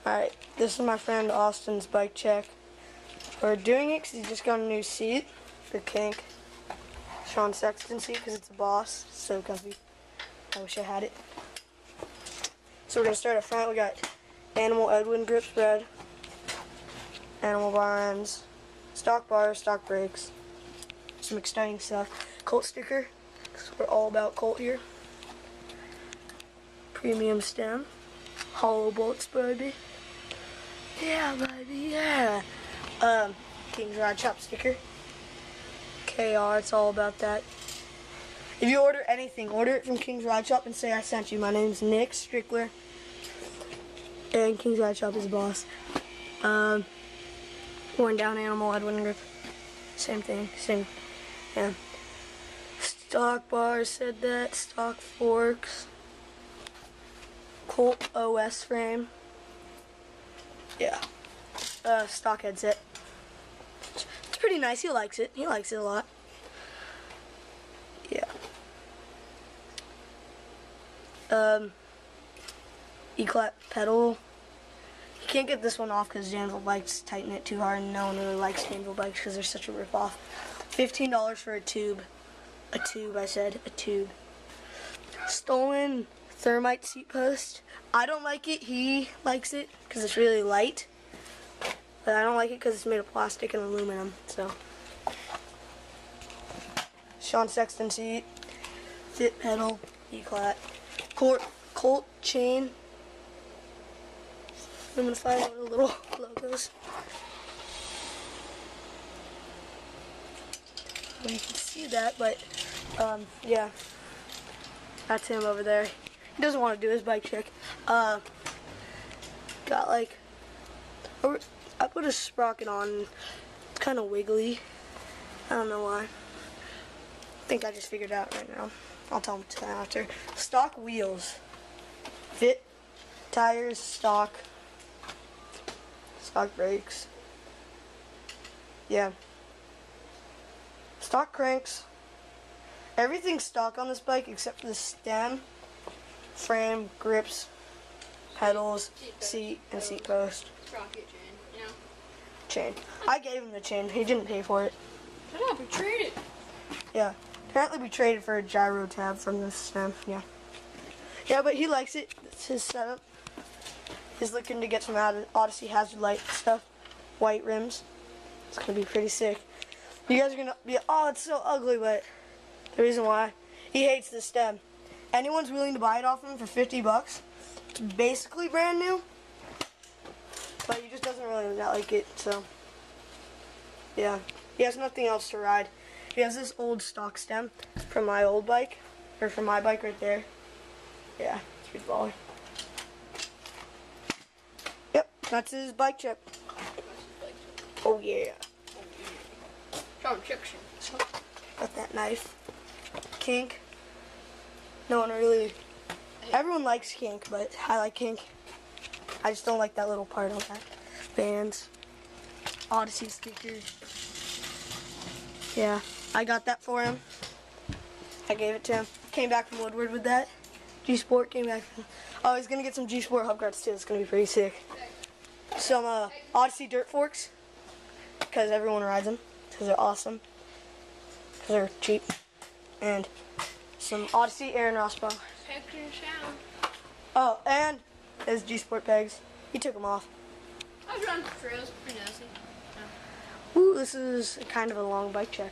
Alright, this is my friend Austin's bike check. We're doing it because he just got a new seat, the kink Sean Sexton seat, because it's a Boss. It's so comfy. I wish I had it. So we're going to start up front. We got Animal Edwin grip spread, Animal binds, stock bars, stock brakes, some exciting stuff. Colt sticker, because we're all about Colt here. Premium stem, hollow bolts, baby. Yeah, baby, yeah. King's Rod Shop sticker. KR, it's all about that. If you order anything, order it from King's Rod Shop and say I sent you. My name's Nick Strickler, and King's Rod Shop is a Boss. Worn down Animal Edwin grip. Same thing, same, yeah. Stock bars, said that. Stock forks. Colt OS frame. Yeah. Stock headset. It's pretty nice. He likes it. He likes it a lot. Yeah. E-clap pedal. You can't get this one off because Danville bikes tighten it too hard, and no one really likes Danville bikes because they're such a rip-off. $15 for a tube. A tube, I said. A tube. Stolen thermite seat post. I don't like it. He likes it because it's really light. But I don't like it because it's made of plastic and aluminum. So, Sean Sexton seat, fit pedal, E-clap, Colt chain. I'm gonna find all the little logos. You can see that, but yeah, that's him over there. He doesn't want to do his bike check. Got like, I put a sprocket on. It's kind of wiggly. I don't know why. I think I just figured it out right now. I'll tell him after. Stock wheels. Fit tires, stock brakes. Yeah. Stock cranks. Everything's stock on this bike except for the stem, frame, grips, pedals, seat, and seat post. Sprocket chain, yeah. Chain. I gave him the chain. He didn't pay for it. Shut up, we traded. Yeah. Apparently we traded for a gyro tab from the stem. Yeah. Yeah, but he likes it. It's his setup. He's looking to get some Odyssey Hazard Light stuff. White rims. It's going to be pretty sick. You guys are going to be, oh, it's so ugly, but the reason why, he hates the stem. Anyone's willing to buy it off him for 50 bucks. It's basically brand new, but he just doesn't really like it, so yeah. He has nothing else to ride. He has this old stock stem from my old bike, or from my bike right there. Yeah, it's pretty baller. Yep, that's his bike check. Oh yeah. Got that knife. Kink. No one really. Everyone likes kink, but I like kink. I just don't like that little part on that. Bands. Odyssey stickers. Yeah, I got that for him. I gave it to him. Came back from Woodward with that. G-Sport came back. Oh, he's gonna get some G-Sport hubguards too. It's gonna be pretty sick. Some Odyssey dirt forks, because everyone rides them. Because they're awesome. Because they're cheap. And some Odyssey Aaron Ross power. Oh, and his G-Sport pegs. He took them off. I was running for trails. Pretty nasty. Ooh, this is kind of a long bike check.